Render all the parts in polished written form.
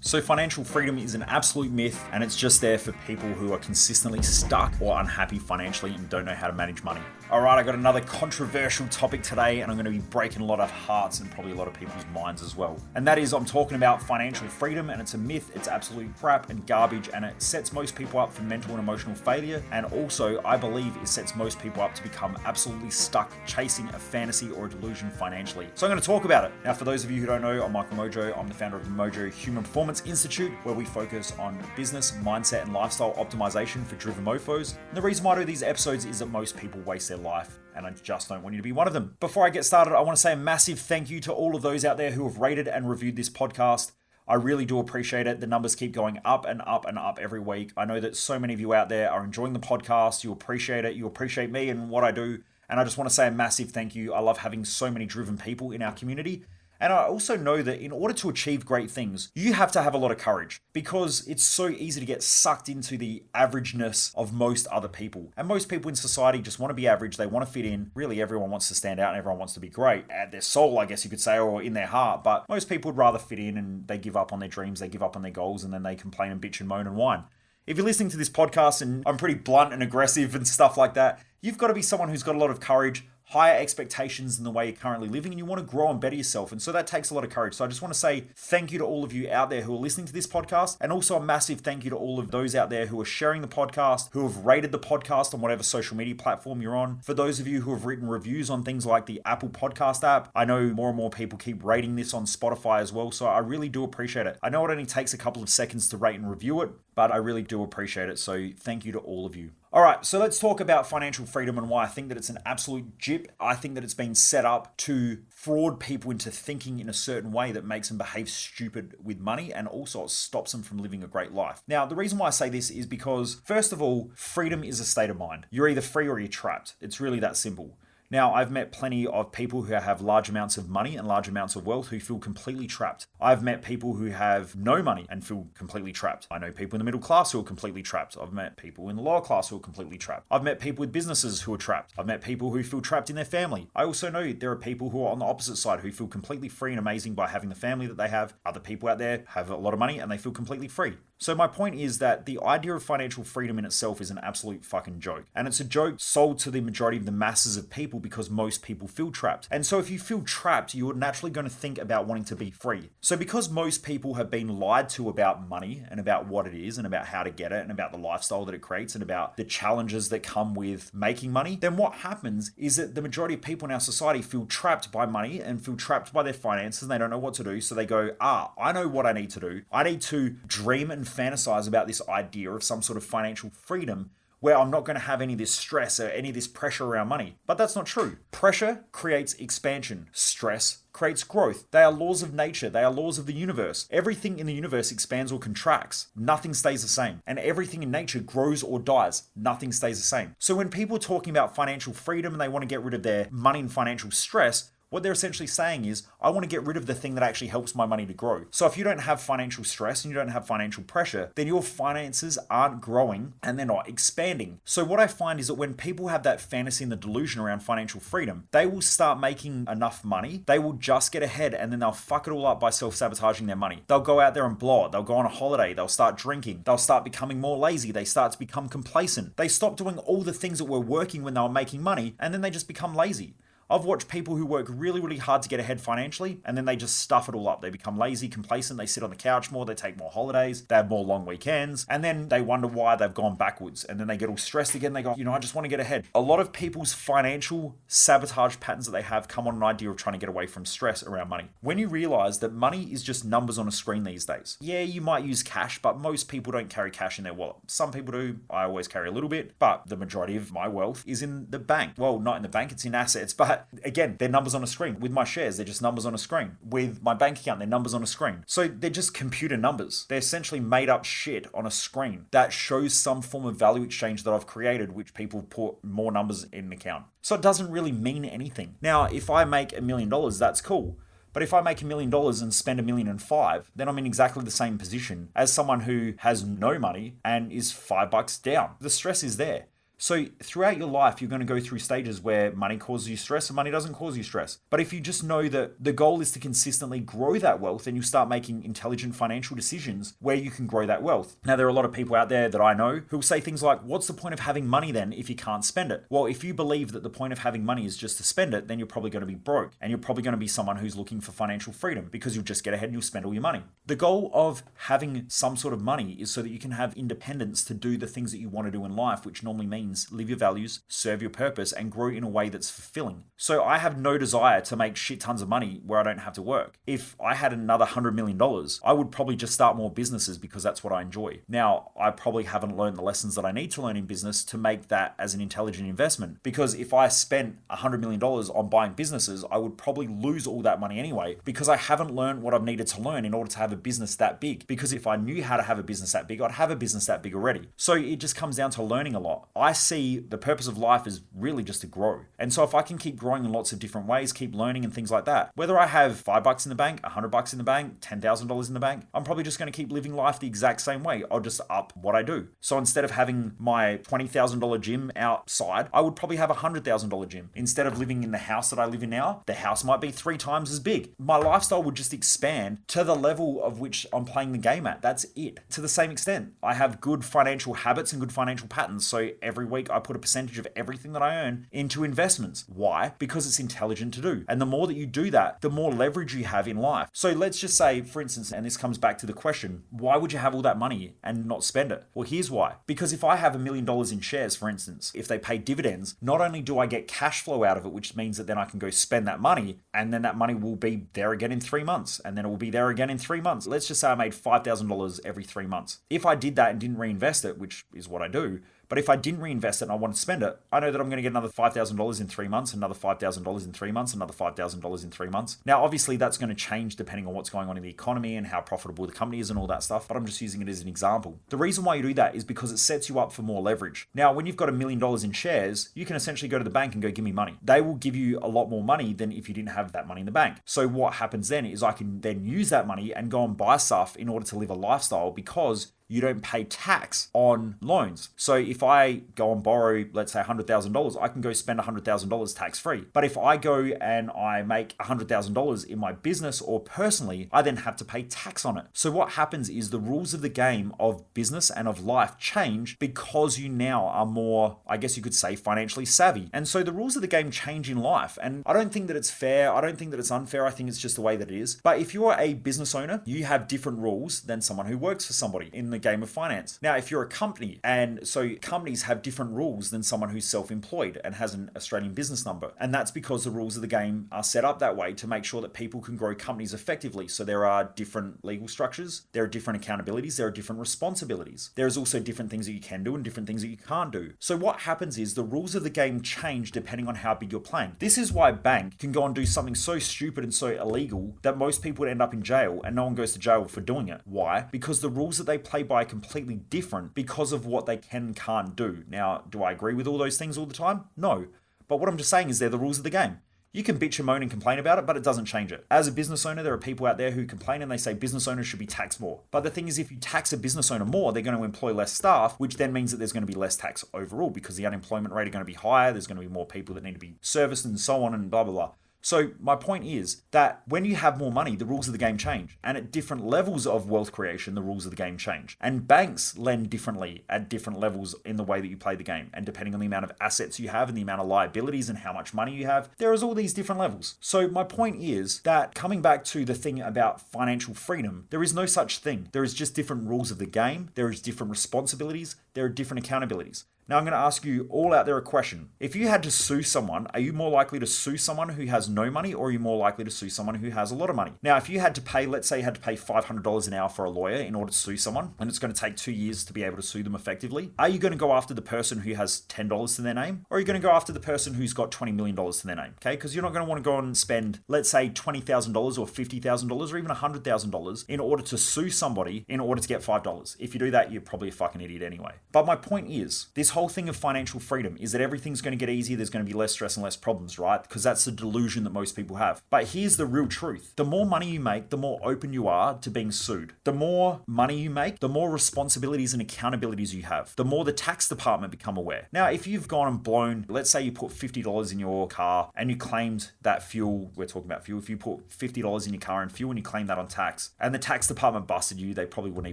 So financial freedom is an absolute myth, and it's just there for people who are consistently stuck or unhappy financially and don't know how to manage money. Alright, I got another controversial topic today, and I'm going to be breaking a lot of hearts and probably a lot of people's minds as well. And that is, I'm talking about financial freedom, and it's a myth, it's absolute crap and garbage, and it sets most people up for mental and emotional failure, and also, I believe, it sets most people up to become absolutely stuck chasing a fantasy or a delusion financially. So I'm going to talk about it. Now, for those of you who don't know, I'm Michael Mojo. I'm the founder of the Mojo Human Performance Institute, where we focus on business, mindset, and lifestyle optimization for driven mofos. And the reason why I do these episodes is that most people waste their life, and I just don't want you to be one of them. Before I get started, I want to say a massive thank you to all of those out there who have rated and reviewed this podcast. I really do appreciate it. The numbers keep going up and up and up every week. I know that so many of you out there are enjoying the podcast. You appreciate it. You appreciate me and what I do. And I just want to say a massive thank you. I love having so many driven people in our community. And I also know that in order to achieve great things, you have to have a lot of courage, because it's so easy to get sucked into the averageness of most other people. And most people in society just want to be average. They want to fit in. Really, everyone wants to stand out and everyone wants to be great at their soul, I guess you could say, or in their heart. But most people would rather fit in, and they give up on their dreams, they give up on their goals, and then they complain and bitch and moan and whine. If you're listening to this podcast and I'm pretty blunt and aggressive and stuff like that, you've got to be someone who's got a lot of courage, higher expectations than the way you're currently living, and you want to grow and better yourself. And so that takes a lot of courage. So I just want to say thank you to all of you out there who are listening to this podcast, and also a massive thank you to all of those out there who are sharing the podcast, who have rated the podcast on whatever social media platform you're on. For those of you who have written reviews on things like the Apple Podcast app, I know more and more people keep rating this on Spotify as well, so I really do appreciate it. I know it only takes a couple of seconds to rate and review it, but I really do appreciate it. So thank you to all of you. All right, so let's talk about financial freedom and why I think that it's an absolute jip. I think that it's been set up to fraud people into thinking in a certain way that makes them behave stupid with money, and also it stops them from living a great life. Now, the reason why I say this is because, first of all, freedom is a state of mind. You're either free or you're trapped. It's really that simple. Now, I've met plenty of people who have large amounts of money and large amounts of wealth who feel completely trapped. I've met people who have no money and feel completely trapped. I know people in the middle class who are completely trapped. I've met people in the lower class who are completely trapped. I've met people with businesses who are trapped. I've met people who feel trapped in their family. I also know there are people who are on the opposite side who feel completely free and amazing by having the family that they have. Other people out there have a lot of money and they feel completely free. So my point is that the idea of financial freedom in itself is an absolute fucking joke. And it's a joke sold to the majority of the masses of people because most people feel trapped. And so if you feel trapped, you're naturally going to think about wanting to be free. So because most people have been lied to about money and about what it is and about how to get it and about the lifestyle that it creates and about the challenges that come with making money, then what happens is that the majority of people in our society feel trapped by money and feel trapped by their finances, and they don't know what to do. So they go, I know what I need to do. I need to dream and fantasize about this idea of some sort of financial freedom where I'm not going to have any of this stress or any of this pressure around money. But that's not true. Pressure creates expansion. Stress creates growth. They are laws of nature. They are laws of the universe. Everything in the universe expands or contracts. Nothing stays the same. And everything in nature grows or dies. Nothing stays the same. So when people are talking about financial freedom and they want to get rid of their money and financial stress, what they're essentially saying is, I want to get rid of the thing that actually helps my money to grow. So if you don't have financial stress and you don't have financial pressure, then your finances aren't growing and they're not expanding. So what I find is that when people have that fantasy and the delusion around financial freedom, they will start making enough money, they will just get ahead, and then they'll fuck it all up by self-sabotaging their money. They'll go out there and blow it. They'll go on a holiday. They'll start drinking. They'll start becoming more lazy. They start to become complacent. They stop doing all the things that were working when they were making money, and then they just become lazy. I've watched people who work really, really hard to get ahead financially, and then they just stuff it all up. They become lazy, complacent, they sit on the couch more, they take more holidays, they have more long weekends, and then they wonder why they've gone backwards. And then they get all stressed again. They go, I just want to get ahead. A lot of people's financial sabotage patterns that they have come on an idea of trying to get away from stress around money. When you realize that money is just numbers on a screen these days. Yeah, you might use cash, but most people don't carry cash in their wallet. Some people do. I always carry a little bit, but the majority of my wealth is in the bank. Well, not in the bank, it's in assets, but again, they're numbers on a screen. With my shares, they're just numbers on a screen. With my bank account, they're numbers on a screen. So they're just computer numbers. They're essentially made up shit on a screen that shows some form of value exchange that I've created, which people put more numbers in an account. So it doesn't really mean anything. Now, if I make $1 million, that's cool. But if I make $1 million and spend $1.5 million, then I'm in exactly the same position as someone who has no money and is $5 down. The stress is there. So throughout your life, you're going to go through stages where money causes you stress and money doesn't cause you stress. But if you just know that the goal is to consistently grow that wealth, then you start making intelligent financial decisions where you can grow that wealth. Now, there are a lot of people out there that I know who will say things like, what's the point of having money then if you can't spend it? Well, if you believe that the point of having money is just to spend it, then you're probably going to be broke. And you're probably going to be someone who's looking for financial freedom because you'll just get ahead and you'll spend all your money. The goal of having some sort of money is so that you can have independence to do the things that you want to do in life, which normally means live your values, serve your purpose, and grow in a way that's fulfilling. So I have no desire to make shit tons of money where I don't have to work. If I had another $100 million, I would probably just start more businesses because that's what I enjoy. Now, I probably haven't learned the lessons that I need to learn in business to make that as an intelligent investment, because if I spent $100 million on buying businesses, I would probably lose all that money anyway, because I haven't learned what I've needed to learn in order to have a business that big. Because if I knew how to have a business that big, I'd have a business that big already. So it just comes down to learning a lot. I see the purpose of life is really just to grow. And so if I can keep growing in lots of different ways, keep learning and things like that, whether I have $5 in the bank, $100 in the bank, $10,000 in the bank, I'm probably just going to keep living life the exact same way. I'll just up what I do. So instead of having my $20,000 gym outside, I would probably have a $100,000 gym. Instead of living in the house that I live in now, the house might be 3 times as big. My lifestyle would just expand to the level of which I'm playing the game at. That's it. To the same extent, I have good financial habits and good financial patterns. So every week I put a percentage of everything that I earn into investments. Why? Because it's intelligent to do. And the more that you do that, the more leverage you have in life. So let's just say, for instance, and this comes back to the question, why would you have all that money and not spend it? Well, here's why. Because if I have $1 million in shares, for instance, if they pay dividends, not only do I get cash flow out of it, which means that then I can go spend that money, and then that money will be there again in 3 months, and then it will be there again in 3 months. Let's just say I made $5,000 every 3 months. If I did that and didn't reinvest it, which is what I do, but if I didn't reinvest it and I want to spend it, I know that I'm going to get another $5,000 in 3 months, another $5,000 in 3 months, another $5,000 in 3 months. Now, obviously, that's going to change depending on what's going on in the economy and how profitable the company is and all that stuff, but I'm just using it as an example. The reason why you do that is because it sets you up for more leverage. Now, when you've got $1 million in shares, you can essentially go to the bank and go, give me money. They will give you a lot more money than if you didn't have that money in the bank. So what happens then is I can then use that money and go and buy stuff in order to live a lifestyle, because you don't pay tax on loans. So if I go and borrow, let's say $100,000, I can go spend $100,000 tax free. But if I go and I make $100,000 in my business or personally, I then have to pay tax on it. So what happens is the rules of the game of business and of life change because you now are more, I guess you could say, financially savvy. And so the rules of the game change in life. And I don't think that it's fair. I don't think that it's unfair. I think it's just the way that it is. But if you're a business owner, you have different rules than someone who works for somebody in the game of finance. Now, if you're a company, and so companies have different rules than someone who's self-employed and has an Australian business number. And that's because the rules of the game are set up that way to make sure that people can grow companies effectively. So there are different legal structures, there are different accountabilities, there are different responsibilities. There's also different things that you can do and different things that you can't do. So what happens is the rules of the game change depending on how big you're playing. This is why a bank can go and do something so stupid and so illegal that most people would end up in jail, and no one goes to jail for doing it. Why? Because the rules that they play by are completely different because of what they can and can't do. Now, do I agree with all those things all the time? No. But what I'm just saying is they're the rules of the game. You can bitch and moan and complain about it, but it doesn't change it. As a business owner, there are people out there who complain and they say business owners should be taxed more. But the thing is, if you tax a business owner more, they're going to employ less staff, which then means that there's going to be less tax overall because the unemployment rate are going to be higher. There's going to be more people that need to be serviced and so on and blah, blah, blah. So my point is that when you have more money, the rules of the game change. And at different levels of wealth creation, the rules of the game change. And banks lend differently at different levels in the way that you play the game. And depending on the amount of assets you have and the amount of liabilities and how much money you have, there is all these different levels. So my point is that coming back to the thing about financial freedom, there is no such thing. There is just different rules of the game. There is different responsibilities. There are different accountabilities. Now I'm going to ask you all out there a question. If you had to sue someone, are you more likely to sue someone who has no money, or are you more likely to sue someone who has a lot of money? Now, if you had to pay, let's say you had to pay $500 an hour for a lawyer in order to sue someone, and it's going to take 2 years to be able to sue them effectively, are you going to go after the person who has $10 to their name, or are you going to go after the person who's got $20 million to their name? Okay, because you're not going to want to go and spend, let's say, $20,000 or $50,000 or even $100,000 in order to sue somebody in order to get $5. If you do that, you're probably a fucking idiot anyway. But my point is, this whole thing of financial freedom is that everything's going to get easier, there's going to be less stress and less problems, right? Because that's the delusion that most people have. But here's the real truth. The more money you make, the more open you are to being sued. The more money you make, the more responsibilities and accountabilities you have. The more the tax department become aware. Now, if you've gone and blown, let's say you put $50 in your car and you claimed that fuel, we're talking about fuel, if you put $50 in your car and fuel and you claim that on tax, and the tax department busted you, they probably wouldn't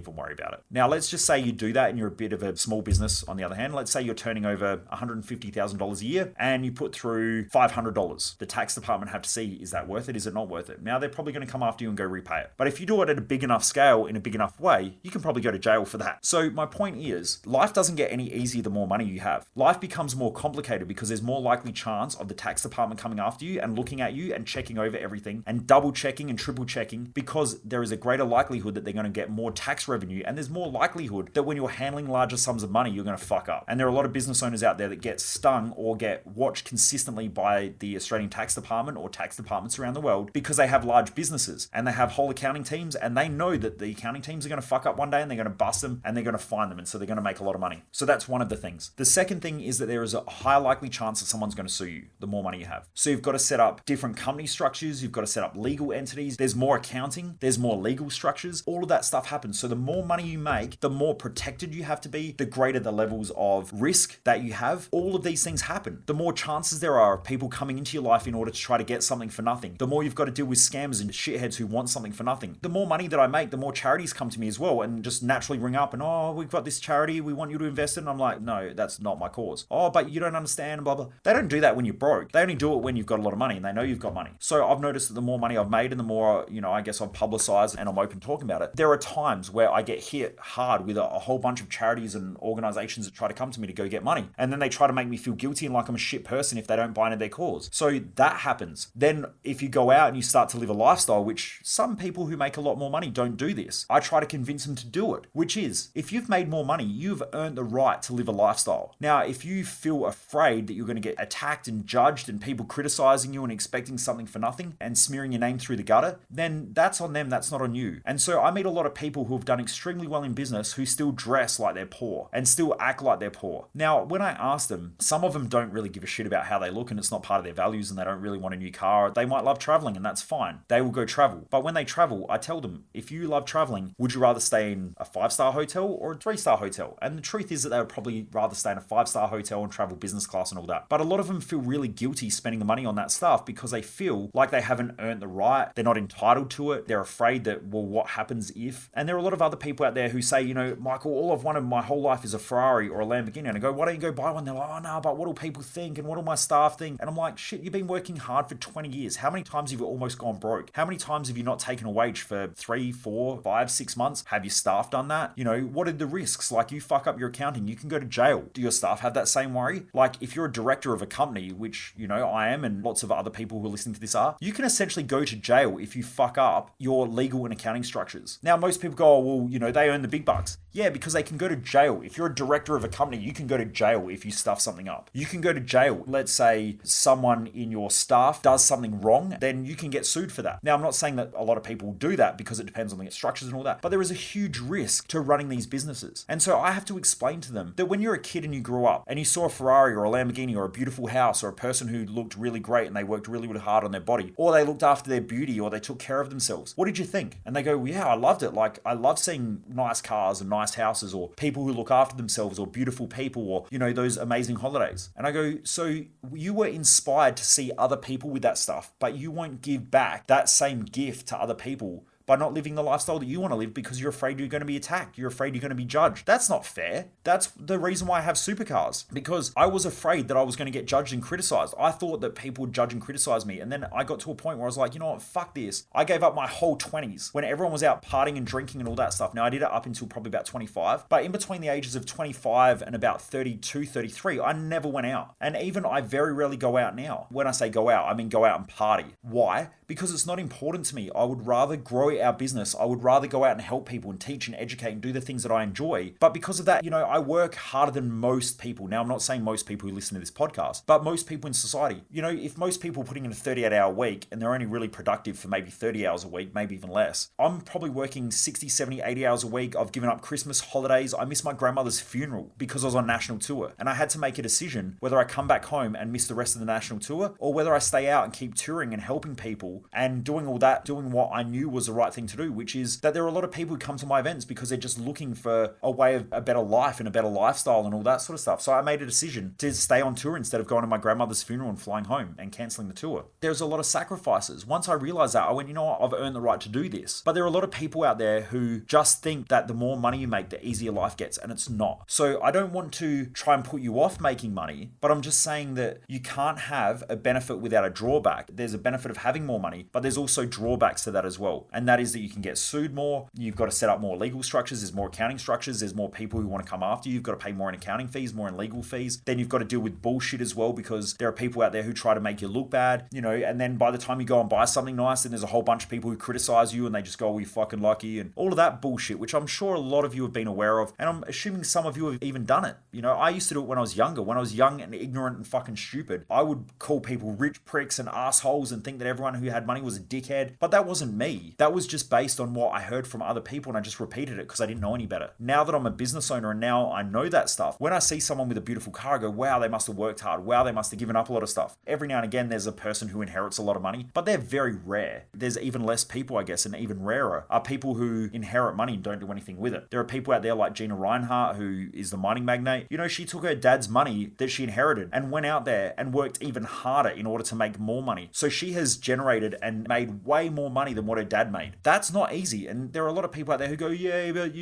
even worry about it. Now, let's just say you do that and you're a bit of a small business on the other hand. Let's say you're turning over $150,000 a year and you put through $500. The tax department have to see, is that worth it? Is it not worth it? Now, they're probably going to come after you and go repay it. But if you do it at a big enough scale in a big enough way, you can probably go to jail for that. So my point is, life doesn't get any easier the more money you have. Life becomes more complicated because there's more likely chance of the tax department coming after you and looking at you and checking over everything and double checking and triple checking, because there is a greater likelihood that they're going to get more tax revenue, and there's more likelihood that when you're handling larger sums of money, you're going to fuck up. And there are a lot of business owners out there that get stung or get watched consistently by the Australian tax department or tax departments around the world because they have large businesses and they have whole accounting teams, and they know that the accounting teams are going to fuck up one day and they're going to bust them and they're going to fine them, and so they're going to make a lot of money. So that's one of the things. The second thing is that there is a high likely chance that someone's going to sue you the more money you have. So you've got to set up different company structures, you've got to set up legal entities, there's more accounting, there's more legal structures, all of that stuff happens. So the more money you make, the more protected you have to be, the greater the levels of risk that you have. All of these things happen. The more chances there are of people coming into your life in order to try to get something for nothing. The more you've got to deal with scammers and shitheads who want something for nothing. The more money that I make, the more charities come to me as well and just naturally ring up and, oh, we've got this charity, we want you to invest in. And I'm like, no, that's not my cause. Oh, but you don't understand, blah, blah. They don't do that when you're broke. They only do it when you've got a lot of money and they know you've got money. So I've noticed that the more money I've made and the more, I guess I've publicized and I'm open talking about it, there are times where I get hit hard with a whole bunch of charities and organizations that try to come to me to go get money. And then they try to make me feel guilty and like I'm a shit person if they don't buy into their cause. So that happens. Then if you go out and you start to live a lifestyle, which some people who make a lot more money don't do this, I try to convince them to do it, which is, if you've made more money, you've earned the right to live a lifestyle. Now, if you feel afraid that you're going to get attacked and judged and people criticizing you and expecting something for nothing and smearing your name through the gutter, then that's on them, that's not on you. And so I meet a lot of people who have done extremely well in business who still dress like they're poor and still act like they're poor. Now, when I ask them, some of them don't really give a shit about how they look and it's not part of their values and they don't really want a new car. They might love traveling and that's fine. They will go travel. But when they travel, I tell them, if you love traveling, would you rather stay in a 5-star hotel or a 3-star hotel? And the truth is that they would probably rather stay in a 5-star hotel and travel business class and all that. But a lot of them feel really guilty spending the money on that stuff because they feel like they haven't earned the right. They're not entitled to it. They're afraid that, well, what happens if? And there are a lot of other people out there who say, Michael, all I've wanted my whole life is a Ferrari or a Lamborghini. And I go, why don't you go buy one? They're like, oh no, but what will people think? And what will my staff think? And I'm like, shit, you've been working hard for 20 years. How many times have you almost gone broke? How many times have you not taken a wage for 3, 4, 5, 6 months? Have your staff done that? What are the risks? Like, you fuck up your accounting, you can go to jail. Do your staff have that same worry? Like, if you're a director of a company, which, I am and lots of other people who are listening to this are, you can essentially go to jail if you fuck up your legal and accounting structures. Now, most people go, oh, well, they earn the big bucks. Yeah, because they can go to jail. If you're a director of a company, you can go to jail if you stuff something up. You can go to jail. Let's say someone in your staff does something wrong, then you can get sued for that. Now, I'm not saying that a lot of people do that because it depends on the structures and all that, but there is a huge risk to running these businesses. And so I have to explain to them that when you're a kid and you grew up and you saw a Ferrari or a Lamborghini or a beautiful house or a person who looked really great and they worked really, really hard on their body, or they looked after their beauty or they took care of themselves, what did you think? And they go, well, yeah, I loved it. Like, I love seeing nice cars and nice houses or people who look after themselves or beautiful people or, those amazing holidays. And I go, so you were inspired to see other people with that stuff, but you won't give back that same gift to other people by not living the lifestyle that you want to live because you're afraid you're going to be attacked. You're afraid you're going to be judged. That's not fair. That's the reason why I have supercars, because I was afraid that I was going to get judged and criticized. I thought that people would judge and criticize me. And then I got to a point where I was like, you know what, fuck this. I gave up my whole 20s when everyone was out partying and drinking and all that stuff. Now, I did it up until probably about 25, but in between the ages of 25 and about 32, 33, I never went out. And even I very rarely go out now. When I say go out, I mean go out and party. Why? Because it's not important to me. I would rather grow enjoy our business. I would rather go out and help people and teach and educate and do the things that I enjoy. But because of that, I work harder than most people. Now, I'm not saying most people who listen to this podcast, but most people in society. If most people are putting in a 38-hour week and they're only really productive for maybe 30 hours a week, maybe even less, I'm probably working 60, 70, 80 hours a week. I've given up Christmas holidays. I missed my grandmother's funeral because I was on national tour, and I had to make a decision whether I come back home and miss the rest of the national tour, or whether I stay out and keep touring and helping people and doing all that, doing what I knew was the right thing to do, which is that there are a lot of people who come to my events because they're just looking for a way of a better life and a better lifestyle and all that sort of stuff. So I made a decision to stay on tour instead of going to my grandmother's funeral and flying home and cancelling the tour. There's a lot of sacrifices. Once I realized that, I went, what? I've earned the right to do this. But there are a lot of people out there who just think that the more money you make, the easier life gets, and it's not. So I don't want to try and put you off making money, but I'm just saying that you can't have a benefit without a drawback. There's a benefit of having more money, but there's also drawbacks to that as well. And that is that you can get sued more. You've got to set up more legal structures. There's more accounting structures. There's more people who want to come after you. You've got to pay more in accounting fees, more in legal fees. Then you've got to deal with bullshit as well, because there are people out there who try to make you look bad, and then by the time you go and buy something nice, then there's a whole bunch of people who criticize you and they just go, you're fucking lucky, and all of that bullshit, which I'm sure a lot of you have been aware of, and I'm assuming some of you have even done it. I used to do it when I was younger. When I was young and ignorant and fucking stupid, I would call people rich pricks and assholes and think that everyone who had money was a dickhead. But that wasn't me. That was just based on what I heard from other people, and I just repeated it because I didn't know any better. Now that I'm a business owner and now I know that stuff, when I see someone with a beautiful car, I go, wow, they must have worked hard. Wow, they must have given up a lot of stuff. Every now and again, there's a person who inherits a lot of money, but they're very rare. There's even less people, I guess, and even rarer are people who inherit money and don't do anything with it. There are people out there like Gina Reinhardt, who is the mining magnate. She took her dad's money that she inherited and went out there and worked even harder in order to make more money. So she has generated and made way more money than what her dad made. That's not easy. And there are a lot of people out there who go, yeah, but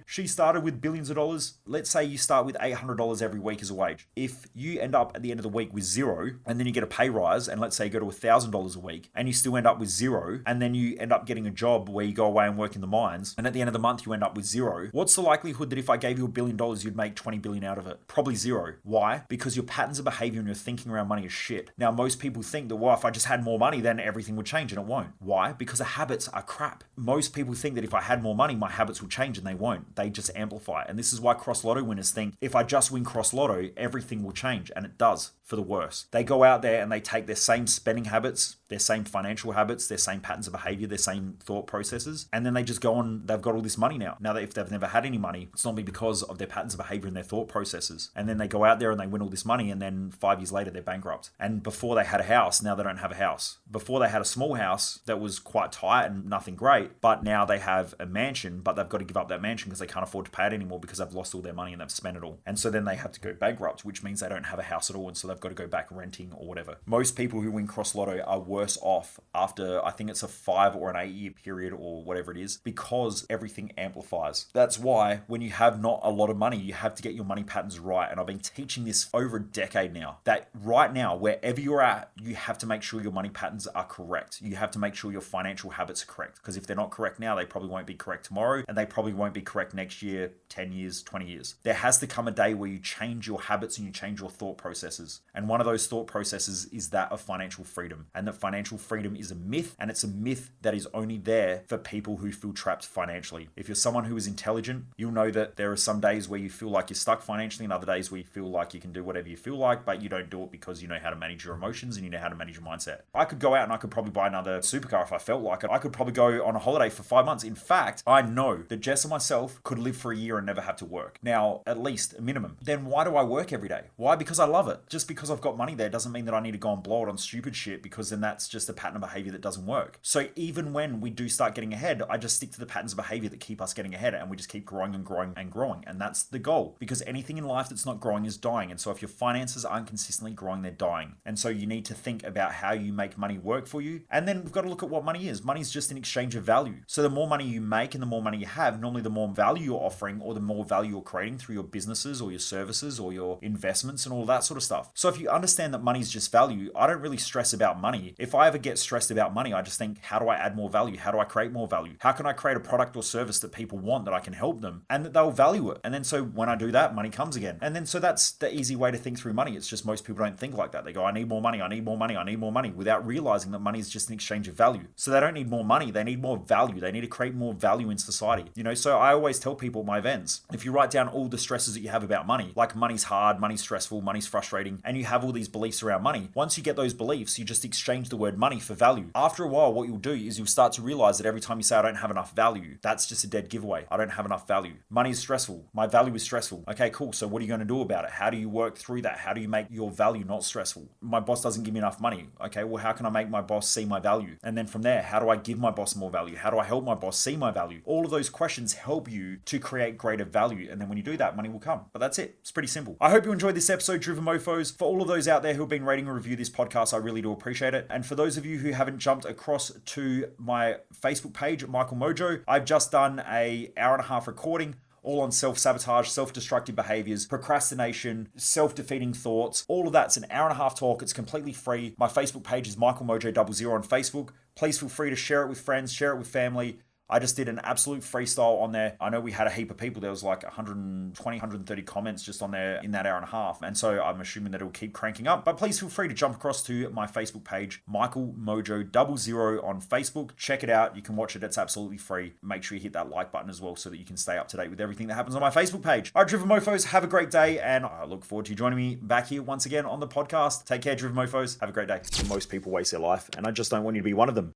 she started with billions of dollars. Let's say you start with $800 every week as a wage. If you end up at the end of the week with zero, and then you get a pay rise, and let's say you go to $1,000 a week, and you still end up with zero, and then you end up getting a job where you go away and work in the mines, and at the end of the month you end up with zero, what's the likelihood that if I gave you $1 billion, you'd make 20 billion out of it? Probably zero. Why? Because your patterns of behavior and your thinking around money is shit. Now, most people think that, well, if I just had more money, then everything would change, and it won't. Why? Because the habits are crap. Most people think that if I had more money, my habits would change, and they won't. They just amplify. And this is why cross lotto winners think, if I just win cross lotto, everything will change, and it does, for the worse. They go out there and they take their same spending habits, their same financial habits, their same patterns of behavior, their same thought processes, and then they just go on, they've got all this money now. Now, if they've never had any money, it's normally because of their patterns of behavior and their thought processes. And then they go out there and they win all this money, and then 5 years later, they're bankrupt. And before they had a house, now they don't have a house. Before they had a small house that was quite tight and nothing great, but now they have a mansion, but they've got to give up that mansion because they can't afford to pay it anymore because they've lost all their money and they've spent it all. And so then they have to go bankrupt, which means they don't have a house at all, and so they've got to go back renting or whatever. Most people who win cross lotto are worse off after, I think it's a 5 or an 8 year period or whatever it is, because everything amplifies. That's why when you have not a lot of money, you have to get your money patterns right. And I've been teaching this over a decade now, that right now, wherever you're at, you have to make sure your money patterns are correct. You have to make sure your financial habits are correct, because if they're not correct now, they probably won't be correct tomorrow, and they probably won't be correct next year, 10 years, 20 years. There has to come a day where you change your habits and you change your thought processes. And one of those thought processes is that of financial freedom. And that financial freedom is a myth, and it's a myth that is only there for people who feel trapped financially. If you're someone who is intelligent, you'll know that there are some days where you feel like you're stuck financially, and other days where you feel like you can do whatever you feel like, but you don't do it because you know how to manage your emotions and you know how to manage your mindset. I could go out and I could probably buy another supercar if I felt like it. I could probably go on a holiday for 5 months. In fact, I know that Jess and myself could live for a year and never have to work. Now, at least a minimum. Then why do I work every day? Why? Because I love it. Just because I've got money there doesn't mean that I need to go and blow it on stupid shit, because then that's just a pattern of behavior that doesn't work. So even when we do start getting ahead, I just stick to the patterns of behavior that keep us getting ahead, and we just keep growing and growing and growing. And that's the goal, because anything in life that's not growing is dying. And so if your finances aren't consistently growing, they're dying. And so you need to think about how you make money work for you. And then we've got to look at what money is. Money is just an exchange of value. So the more money you make and the more money you have, normally the more value you're offering, or the more value you're creating through your businesses or your services or your investments and all that sort of stuff. So if you understand that money is just value, I don't really stress about money. If I ever get stressed about money, I just think, how do I add more value? How do I create more value? How can I create a product or service that people want, that I can help them, and that they'll value it? And then so when I do that, money comes again. And then so that's the easy way to think through money. It's just most people don't think like that. They go, I need more money, I need more money, I need more money, without realizing that money is just an exchange of value. So they don't need more money, they need more value. They need to create more value in society. So I always tell people at my events, if you write down all the stresses that you have about money, like money's hard, money's stressful, money's frustrating, and you have all these beliefs around money, once you get those beliefs, you just exchange the word money for value. After a while, what you'll do is you'll start to realize that every time you say, I don't have enough value, that's just a dead giveaway. I don't have enough value. Money is stressful. My value is stressful. Okay, cool. So what are you going to do about it? How do you work through that? How do you make your value not stressful? My boss doesn't give me enough money. Okay, well, how can I make my boss see my value? And then from there, how do I give my boss more value? How do I help my boss see my value? All of those questions help you to create greater value. And then when you do that, money will come. But that's it. It's pretty simple. I hope you enjoyed this episode, Driven Mofos. For all of those out there who have been rating and review this podcast, I really do appreciate it. And for those of you who haven't jumped across to my Facebook page, Michael Mojo, I've just done an hour-and-a-half recording all on self-sabotage, self-destructive behaviors, procrastination, self-defeating thoughts. All of that's an hour-and-a-half talk. It's completely free. My Facebook page is Michael Mojo00 on Facebook. Please feel free to share it with friends, share it with family. I just did an absolute freestyle on there. I know we had a heap of people. There was like 120, 130 comments just on there in that hour and a half. And so I'm assuming that it'll keep cranking up. But please feel free to jump across to my Facebook page, Michael Mojo00 on Facebook. Check it out. You can watch it. It's absolutely free. Make sure you hit that like button as well so that you can stay up to date with everything that happens on my Facebook page. All right, Driven Mofos, have a great day. And I look forward to you joining me back here once again on the podcast. Take care, Driven Mofos. Have a great day. Most people waste their life, and I just don't want you to be one of them.